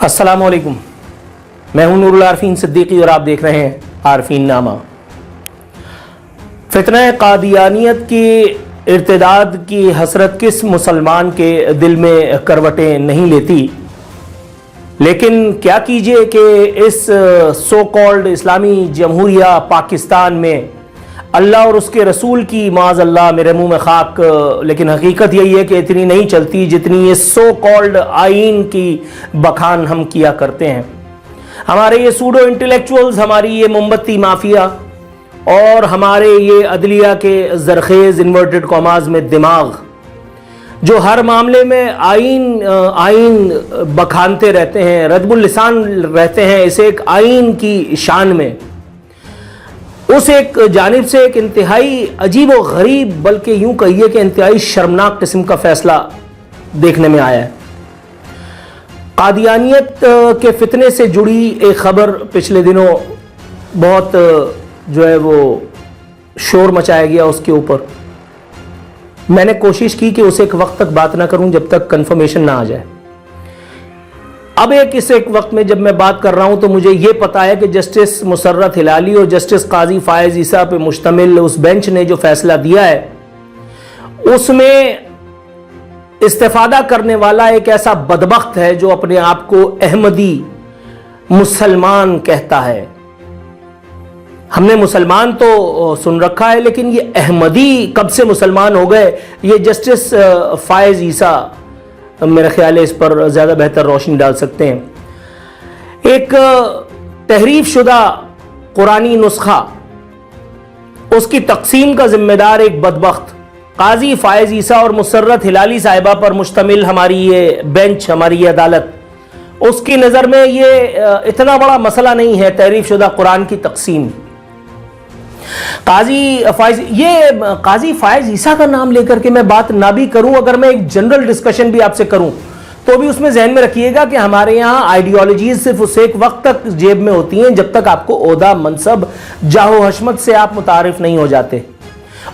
السلام علیکم، میں ہوں نور العارفین صدیقی اور آپ دیکھ رہے ہیں عارفین نامہ۔ فتنہ قادیانیت کی ارتداد کی حسرت کس مسلمان کے دل میں کروٹیں نہیں لیتی، لیکن کیا کیجئے کہ اس سو کالڈ اسلامی جمہوریہ پاکستان میں اللہ اور اس کے رسول کی معاذ اللہ میرے منہ میں خاک، لیکن حقیقت یہی ہے کہ اتنی نہیں چلتی جتنی یہ سو کالڈ آئین کی بخان ہم کیا کرتے ہیں۔ ہمارے یہ سوڈو انٹلیکچوئلز، ہماری یہ موم بتی مافیا اور ہمارے یہ عدلیہ کے زرخیز انورٹڈ کاماز میں دماغ جو ہر معاملے میں آئین بخانتے رہتے ہیں، ردب اللسان رہتے ہیں اسے ایک آئین کی شان میں، اس ایک جانب سے ایک انتہائی عجیب و غریب بلکہ یوں کہیے کہ انتہائی شرمناک قسم کا فیصلہ دیکھنے میں آیا ہے۔ قادیانیت کے فتنے سے جڑی ایک خبر پچھلے دنوں بہت جو ہے وہ شور مچایا گیا اس کے اوپر۔ میں نے کوشش کی کہ اسے ایک وقت تک بات نہ کروں جب تک کنفرمیشن نہ آ جائے۔ اب اس ایک وقت میں جب میں بات کر رہا ہوں تو مجھے یہ پتا ہے کہ جسٹس مسرت ہلالی اور جسٹس قاضی فائز عیسیٰ پہ مشتمل اس بینچ نے جو فیصلہ دیا ہے اس میں استفادہ کرنے والا ایک ایسا بدبخت ہے جو اپنے آپ کو احمدی مسلمان کہتا ہے۔ ہم نے مسلمان تو سن رکھا ہے لیکن یہ احمدی کب سے مسلمان ہو گئے، یہ جسٹس فائز عیسیٰ میرا خیال ہے اس پر زیادہ بہتر روشنی ڈال سکتے ہیں۔ ایک تحریف شدہ قرآنی نسخہ، اس کی تقسیم کا ذمہ دار ایک بدبخت قاضی فائز عیسیٰ اور مسرت ہلالی صاحبہ پر مشتمل ہماری یہ بینچ، ہماری یہ عدالت، اس کی نظر میں یہ اتنا بڑا مسئلہ نہیں ہے تحریف شدہ قرآن کی تقسیم۔ قاضی فائز عیسیٰ کا نام لے کر کے میں بات نہ بھی کروں، اگر میں ایک جنرل ڈسکشن بھی آپ سے کروں تو بھی اس میں ذہن میں رکھیے گا کہ ہمارے یہاں آئیڈیالوجیز صرف اس ایک وقت تک جیب میں ہوتی ہیں جب تک آپ کو عہدہ، منصب، جاہ و حشمت سے آپ متعارف نہیں ہو جاتے،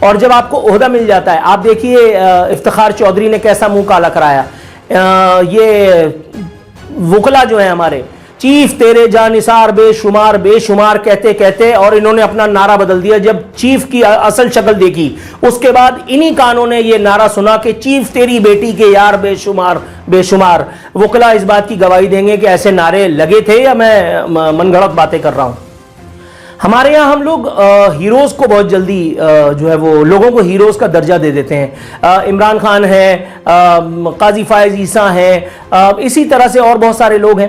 اور جب آپ کو عہدہ مل جاتا ہے، آپ دیکھیے افتخار چودھری نے کیسا منہ کالا کرایا، یہ وکلا جو ہیں ہمارے چیف تیرے جانثار بے شمار کہتے کہتے، اور انہوں نے اپنا نعرہ بدل دیا جب چیف کی اصل شکل دیکھی، اس کے بعد انہی کانوں نے یہ نعرہ سنا کہ چیف تیری بیٹی کے یار بے شمار۔ وکلا اس بات کی گواہی دیں گے کہ ایسے نعرے لگے تھے یا میں من گھڑت باتیں کر رہا ہوں۔ ہمارے یہاں ہم لوگ ہیروز کو بہت جلدی جو ہے وہ لوگوں کو ہیروز کا درجہ دے دیتے ہیں۔ عمران خان ہے، قاضی فائز عیسیٰ ہیں، اسی طرح سے اور بہت سارے لوگ ہیں۔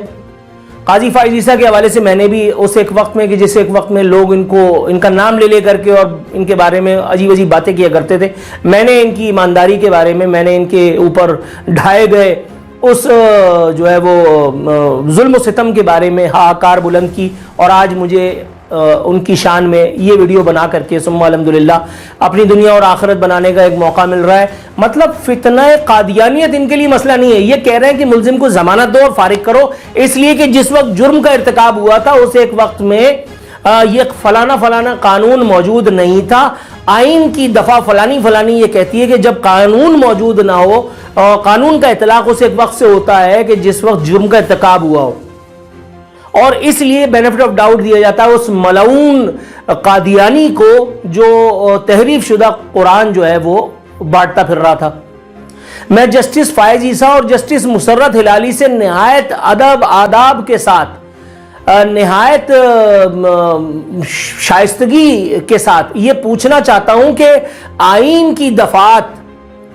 قاضی فائز عیسیٰ کے حوالے سے میں نے بھی اس ایک وقت میں کہ جس ایک وقت میں لوگ ان کا نام لے کر کے اور ان کے بارے میں عجیب باتیں کیا کرتے تھے، میں نے ان کی ایمانداری کے بارے میں نے ان کے اوپر ڈھائے گئے اس جو ہے وہ ظلم و ستم کے بارے میں ہاکار بلند کی، اور آج مجھے ان کی شان میں یہ ویڈیو بنا کر کے ثم الحمدللہ اپنی دنیا اور آخرت بنانے کا ایک موقع مل رہا ہے۔ مطلب فتنہ قادیانیت ان کے لیے مسئلہ نہیں ہے، یہ کہہ رہے ہیں کہ ملزم کو ضمانت دو اور فارغ کرو، اس لیے کہ جس وقت جرم کا ارتکاب ہوا تھا اس ایک وقت میں یہ فلانا قانون موجود نہیں تھا، آئین کی دفعہ فلانی یہ کہتی ہے کہ جب قانون موجود نہ ہو، قانون کا اطلاق اس ایک وقت سے ہوتا ہے کہ جس وقت جرم کا ارتکاب ہوا ہو، اور اس لیے بینیفٹ آف ڈاؤٹ دیا جاتا ہے اس ملعون قادیانی کو جو تحریف شدہ قرآن جو ہے وہ بانٹتا پھر رہا تھا۔ میں جسٹس فائز عیسیٰ اور جسٹس مسرت ہلالی سے نہایت ادب آداب کے ساتھ، نہایت شائستگی کے ساتھ یہ پوچھنا چاہتا ہوں کہ آئین کی دفعات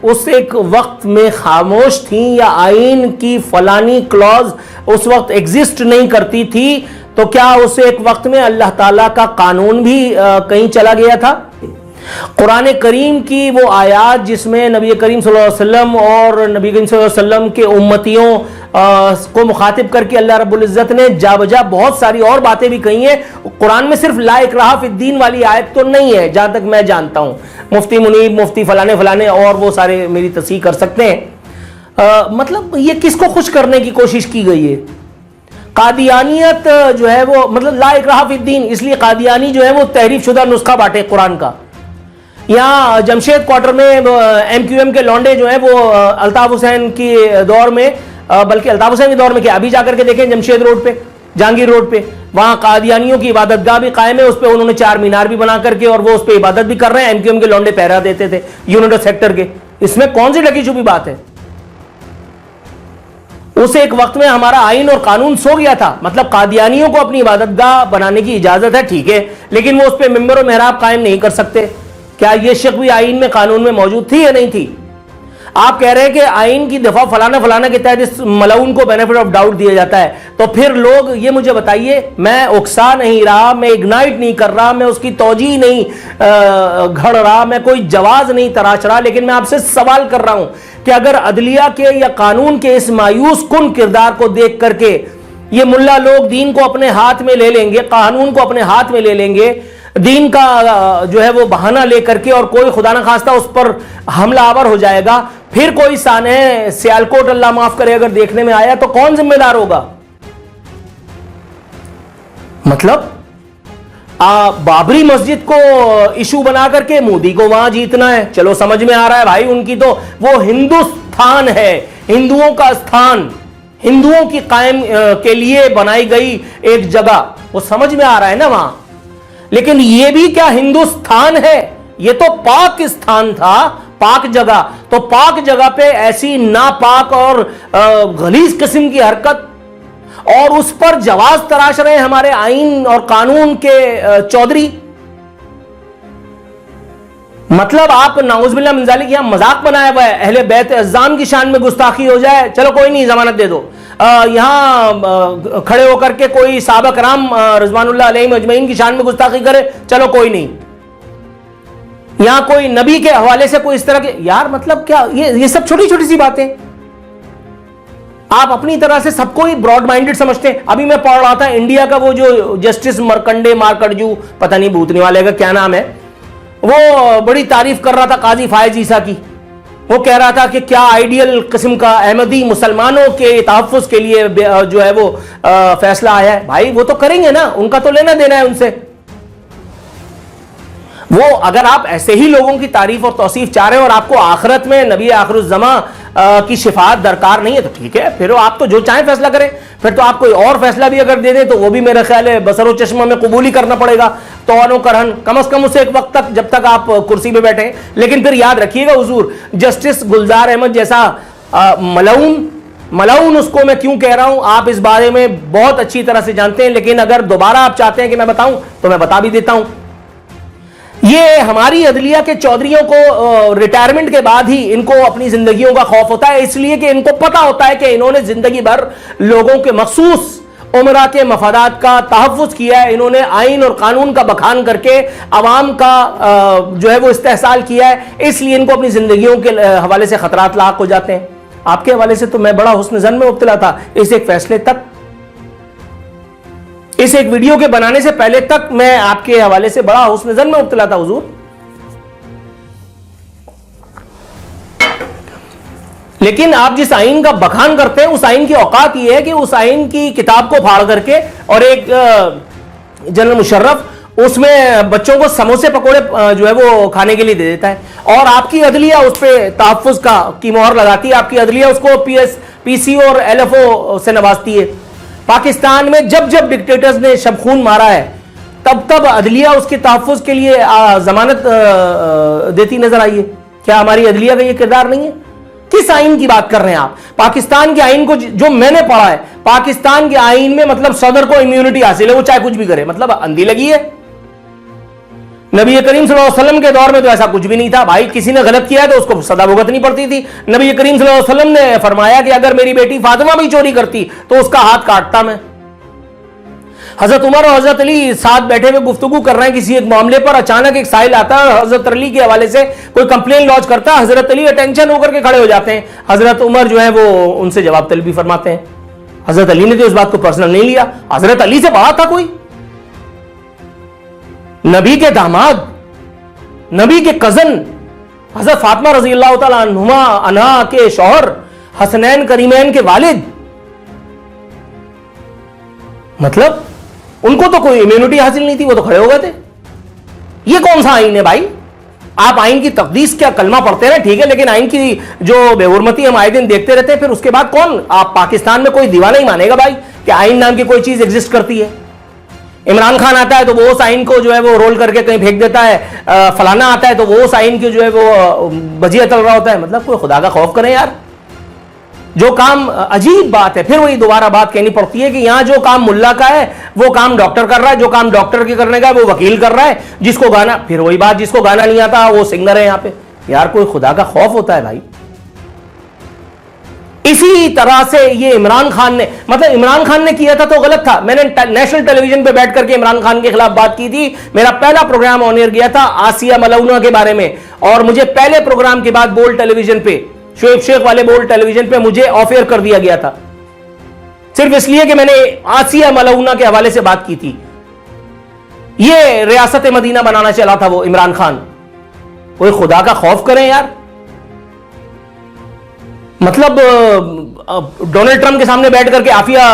اس ایک وقت میں خاموش تھیں یا آئین کی فلانی کلوز اس وقت ایگزسٹ نہیں کرتی تھی، تو کیا اس ایک وقت میں اللہ تعالیٰ کا قانون بھی کہیں چلا گیا تھا؟ قرآن کریم کی وہ آیات جس میں نبی کریم صلی اللہ علیہ وسلم اور نبی کریم صلی اللہ علیہ وسلم کے امتیوں کو مخاطب کر کے اللہ رب العزت نے جا بجا بہت ساری اور باتیں بھی کہی ہیں، قرآن میں صرف لا اکراہ فی الدین والی آیت تو نہیں ہے جہاں تک میں جانتا ہوں، مفتی منیب، مفتی فلانے اور وہ سارے میری تصحیح کر سکتے ہیں۔ مطلب یہ کس کو خوش کرنے کی کوشش کی گئی ہے؟ قادیانیت جو ہے وہ مطلب لا اکراہ فی الدین، اس لیے قادیانی جو ہے وہ تحریف شدہ نسخہ بانٹے قرآن کا۔ یہاں جمشید کوارٹر میں ایم کیو ایم کے لونڈے جو ہیں وہ الطاف حسین کی دور میں بلکہ الطاف حسین کے دور میں کیا، ابھی جا کر کے دیکھیں جمشید روڈ پہ، جہانگیر روڈ پہ، وہاں قادیانیوں کی عبادت گاہ بھی قائم ہے، اس پہ انہوں نے 4 مینار بھی بنا کر کے اور وہ اس پہ عبادت بھی کر رہے ہیں، MQM کے لونڈے پہرا دیتے تھے یونٹ اور سیکٹر کے. اس میں کون سی ڈکی چھپی بات ہے؟ اس ایک وقت میں ہمارا آئین اور قانون سو گیا تھا. مطلب قادیانیوں کو اپنی عبادت گاہ بنانے کی اجازت ہے، ٹھیک ہے، لیکن وہ اس پہ ممبر و محراب قائم نہیں کر سکتے. کیا یہ شق بھی آئین میں قانون میں موجود تھی یا نہیں تھی؟ آپ کہہ رہے ہیں کہ آئین کی دفعہ فلانا فلانا کے تحت اس ملعون کو بینیفٹ آف ڈاؤٹ دیا جاتا ہے، تو پھر لوگ یہ مجھے بتائیے، میں اکسا نہیں رہا، میں اگنائٹ نہیں کر رہا، میں اس کی توجیہ نہیں گھڑ رہا، میں کوئی جواز نہیں تراش رہا، لیکن میں آپ سے سوال کر رہا ہوں کہ اگر عدلیہ کے یا قانون کے اس مایوس کن کردار کو دیکھ کر کے یہ ملا لوگ دین کو اپنے ہاتھ میں لے لیں گے، قانون کو اپنے ہاتھ میں لے لیں گے، دین کا جو ہے وہ بہانہ لے کر کے، اور کوئی خدا نہ خواستہ اس پر حملہ آور ہو جائے گا، پھر کوئی سانحہ سیالکوٹ اللہ معاف کرے اگر دیکھنے میں آیا تو کون ذمہ دار ہوگا؟ مطلب بابری مسجد کو ایشو بنا کر کے مودی کو وہاں جیتنا ہے. چلو سمجھ میں آ رہا ہے بھائی، ان کی تو وہ ہندوستان ہے، ہندوؤں کا استھان، ہندوؤں کی قائم کے لیے بنائی گئی ایک جگہ، وہ سمجھ میں آ رہا ہے نا وہاں. لیکن یہ بھی کیا ہندوستان ہے؟ یہ تو پاکستان تھا، پاک جگہ. تو پاک جگہ پہ ایسی ناپاک اور غلیظ قسم کی حرکت، اور اس پر جواز تراش رہے ہیں ہمارے آئین اور قانون کے چودھری. مطلب آپ نعوذ باللہ من ذالک یہاں مذاق بنایا ہوا ہے. اہل بیت اعظام کی شان میں گستاخی ہو جائے، چلو کوئی نہیں، ضمانت دے دو. یہاں کھڑے ہو کر کے کوئی صحابہ کرام رضوان اللہ علیہم اجمعین کی شان میں گستاخی کرے، چلو کوئی نہیں. یہاں کوئی نبی کے حوالے سے کوئی اس طرح کے، یار مطلب کیا یہ سب چھوٹی چھوٹی سی باتیں آپ اپنی طرح سے سب کو ہی براڈ مائنڈڈ سمجھتے ہیں. ابھی میں پڑھ رہا تھا انڈیا کا وہ جو جسٹس مرکنڈے مارکڑجو، پتہ نہیں بھوتنی والے کا کیا نام ہے، وہ بڑی تعریف کر رہا تھا قاضی فائز عیسیٰ کی. وہ کہہ رہا تھا کہ کیا آئیڈیل قسم کا احمدی مسلمانوں کے تحفظ کے لیے جو ہے وہ فیصلہ آیا ہے. بھائی وہ تو کریں گے نا، ان کا تو لینا دینا ہے ان سے. وہ اگر آپ ایسے ہی لوگوں کی تعریف اور توصیف چاہ رہے ہیں اور آپ کو آخرت میں نبی آخر الزماں کی شفاعت درکار نہیں ہے تو ٹھیک ہے، پھر آپ تو جو چاہیں فیصلہ کریں. پھر تو آپ کوئی اور فیصلہ بھی اگر دے دیں تو وہ بھی میرا خیال ہے بصر و چشمہ میں قبول ہی کرنا پڑے گا، توان و کرہن، کم از کم اسے ایک وقت تک جب تک آپ کرسی پہ بیٹھیں. لیکن پھر یاد رکھیے گا حضور، جسٹس گلزار احمد جیسا ملعون اس کو میں کیوں کہہ رہا ہوں آپ اس بارے میں بہت اچھی طرح سے جانتے ہیں، لیکن اگر دوبارہ آپ چاہتے ہیں کہ میں بتاؤں تو میں بتا بھی دیتا ہوں. یہ ہماری عدلیہ کے چودھریوں کو ریٹائرمنٹ کے بعد ہی ان کو اپنی زندگیوں کا خوف ہوتا ہے، اس لیے کہ ان کو پتا ہوتا ہے کہ انہوں نے زندگی بھر لوگوں کے مخصوص عمرہ کے مفادات کا تحفظ کیا ہے، انہوں نے آئین اور قانون کا بخان کر کے عوام کا جو ہے وہ استحصال کیا ہے، اس لیے ان کو اپنی زندگیوں کے حوالے سے خطرات لاحق ہو جاتے ہیں. آپ کے حوالے سے تو میں بڑا حسن ظن میں مبتلا تھا اس ایک فیصلے تک، اس ایک ویڈیو کے بنانے سے پہلے تک میں آپ کے حوالے سے بڑا حسن ظن میں مبتلا تھا حضور. لیکن آپ جس آئین کا بخان کرتے ہیں اس آئین کی اوقات یہ ہے کہ اس آئین کی کتاب کو پھاڑ کر کے، اور ایک جنرل مشرف اس میں بچوں کو سموسے پکوڑے جو ہے وہ کھانے کے لیے دے دیتا ہے، اور آپ کی عدلیہ اس پہ تحفظ کی مہر لگاتی ہے، آپ کی عدلیہ اس کو پی سی اور LFO سے نوازتی ہے. پاکستان میں جب جب ڈکٹیٹرز نے شب خون مارا ہے تب عدلیہ اس کے تحفظ کے لیے ضمانت دیتی نظر آئی ہے. کیا ہماری عدلیہ کا یہ کردار نہیں ہے؟ کس آئین کی بات کر رہے ہیں آپ؟ پاکستان کے آئین کو جو میں نے پڑھا ہے، پاکستان کے آئین میں مطلب صدر کو امیونٹی حاصل ہے، وہ چاہے کچھ بھی کرے. مطلب اندھی لگی ہے. نبی کریم صلی اللہ علیہ وسلم کے دور میں تو ایسا کچھ بھی نہیں تھا. بھائی کسی نے غلط کیا ہے تو اس کو سزا بھگتنی پڑتی تھی. نبی کریم صلی اللہ علیہ وسلم نے فرمایا کہ اگر میری بیٹی فاطمہ بھی چوری کرتی تو اس کا ہاتھ کاٹتا میں. حضرت عمر اور حضرت علی ساتھ بیٹھے ہوئے گفتگو کر رہے ہیں کسی ایک معاملے پر، اچانک ایک سائل آتا ہے اور حضرت علی کے حوالے سے کوئی کمپلین لانچ کرتا ہے. حضرت علی اٹینشن ہو کر کے کھڑے ہو جاتے ہیں، حضرت عمر جو ہے وہ ان سے جواب طلبی فرماتے ہیں. حضرت علی نے تو اس بات کو پرسنل نہیں لیا. حضرت علی سے بڑا تھا کوئی؟ نبی کے داماد، نبی کے کزن حضرت فاطمہ رضی اللہ تعالیٰ عنہا کے شوہر، حسنین کریمین کے والد، مطلب ان کو تو کوئی امیونٹی حاصل نہیں تھی، وہ تو کھڑے ہو گئے تھے. یہ کون سا آئین ہے بھائی؟ آپ آئین کی تقدیس کیا کلمہ پڑھتے ہیں ٹھیک ہے، لیکن آئین کی جو بے حرمتی ہم آئے دن دیکھتے رہتے ہیں، پھر اس کے بعد کون، آپ پاکستان میں کوئی دیوانہ ہی مانے گا بھائی کہ آئین نام کی کوئی چیز ایگزسٹ کرتی ہے؟ عمران خان آتا ہے تو وہ اس آئین کو جو ہے وہ رول کر کے کہیں پھینک دیتا ہے، فلانا آتا ہے تو وہ اس آئین کی جو ہے وہ بجیا چل رہا ہوتا ہے. مطلب کوئی خدا کا خوف کریں یار. جو کام عجیب بات ہے، پھر وہی دوبارہ بات کہنی پڑتی ہے کہ یہاں جو کام ملا کا ہے وہ کام ڈاکٹر کر رہا ہے، جو کام ڈاکٹر کے کرنے کا ہے وہ وکیل کر رہا ہے، جس کو گانا، پھر وہی بات، جس کو گانا نہیں آتا وہ سنگر ہے یہاں پہ. یار کوئی خدا کا خوف ہوتا ہے بھائی. اسی طرح سے یہ عمران خان نے، مطلب عمران خان نے کیا تھا تو غلط تھا. میں نے نیشنل ٹیلی ویژن پہ بیٹھ کر کے عمران خان کے خلاف بات کی تھی. میرا پہلا پروگرام آن ایئر گیا تھا آسیہ ملونہ کے بارے میں، اور مجھے پہلے پروگرام کے بعد بولڈ ٹیلی ویژن پہ، شعیب شیخ والے بولڈ ٹیلی ویژن پہ مجھے آف ایئر کر دیا گیا تھا، صرف اس لیے کہ میں نے آسیہ ملونہ کے حوالے سے بات کی تھی. یہ ریاست مدینہ بنانا چلا تھا وہ عمران خان. کوئی خدا کا خوف کریں یار. مطلب ڈونلڈ ٹرمپ کے سامنے بیٹھ کر کے عافیہ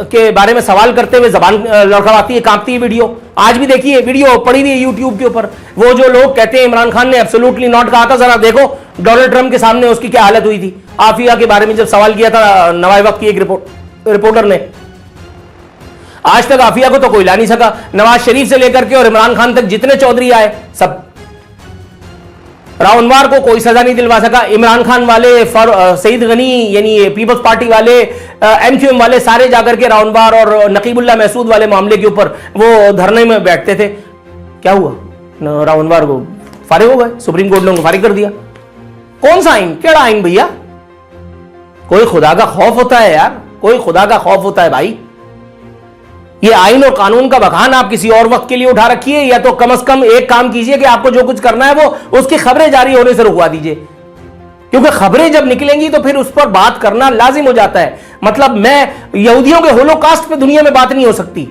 کے بارے میں سوال کرتے ہوئے زبان لڑکھڑاتی ہے، کانپتی ہے ویڈیو. آج بھی دیکھیے ویڈیو پڑی ہوئی ہے یوٹیوب کے اوپر. وہ جو لوگ کہتے ہیں عمران خان نے ایبسولوٹلی ناٹ کہا تھا، ذرا دیکھو ڈونلڈ ٹرمپ کے سامنے اس کی کیا حالت ہوئی تھی. عافیہ کے بارے میں جب سوال کیا تھا نوائے وقت کی ایک رپورٹر نے، آج تک عافیہ کو تو کوئی لا نہیں سکا. نواز شریف سے لے کر کے اور عمران خان تک جتنے چودھری آئے سب، راونوار کو کوئی سزا نہیں دلوا سکا. عمران خان والے، سعید غنی یعنی پیپلز پارٹی والے، ایم کیو ایم والے سارے جا کر کے راونوار اور نقیب اللہ محسود والے معاملے کے اوپر وہ دھرنے میں بیٹھتے تھے. کیا ہوا؟ راونوار کو فارغ ہو گئے، سپریم کورٹ نے ان کو فارغ کر دیا. کون سا آئین؟ کیڑا آئین بھیا؟ کوئی خدا کا خوف ہوتا ہے یار، کوئی خدا کا خوف ہوتا ہے بھائی. یہ آئین اور قانون کا بحران آپ کسی اور وقت کے لیے اٹھا رکھیے، یا تو کم از کم ایک کام کیجئے کہ آپ کو جو کچھ کرنا ہے وہ اس کی خبریں جاری ہونے سے رکوا دیجئے، کیونکہ خبریں جب نکلیں گی تو پھر اس پر بات کرنا لازم ہو جاتا ہے. مطلب میں یہودیوں کے ہولوکاسٹ پہ دنیا میں بات نہیں ہو سکتی،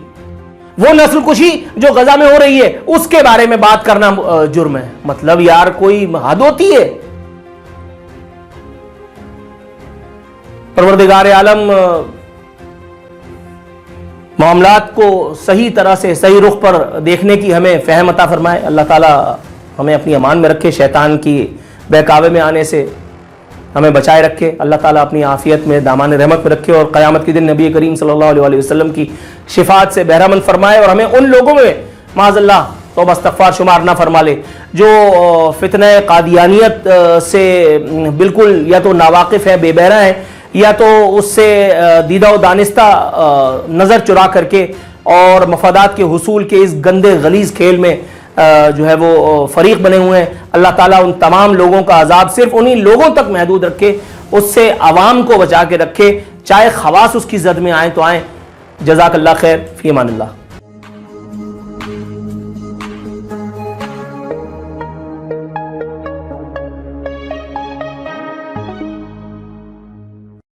وہ نسل کشی جو غزہ میں ہو رہی ہے اس کے بارے میں بات کرنا جرم ہے. مطلب یار کوئی حد ہوتی ہے. پروردگار عالم معاملات کو صحیح طرح سے صحیح رخ پر دیکھنے کی ہمیں فہم عطا فرمائے. اللہ تعالیٰ ہمیں اپنی امان میں رکھے، شیطان کی بہکاوے میں آنے سے ہمیں بچائے رکھے. اللہ تعالیٰ اپنی عافیت میں دامان رحمت میں رکھے، اور قیامت کے دن نبی کریم صلی اللہ علیہ وسلم کی شفاعت سے بہرہ مند فرمائے، اور ہمیں ان لوگوں میں معاذ اللہ توبہ استغفار شمار نہ فرما لے جو فتنہ قادیانیت سے بالکل یا تو ناواقف ہے، بے بہرہ ہے، یا تو اس سے دیدہ و دانستہ نظر چرا کر کے اور مفادات کے حصول کے اس گندے غلیظ کھیل میں جو ہے وہ فریق بنے ہوئے ہیں. اللہ تعالیٰ ان تمام لوگوں کا عذاب صرف انہی لوگوں تک محدود رکھے، اس سے عوام کو بچا کے رکھے، چاہے خواص اس کی زد میں آئیں تو آئیں. جزاک اللہ خیر، فی امان اللہ.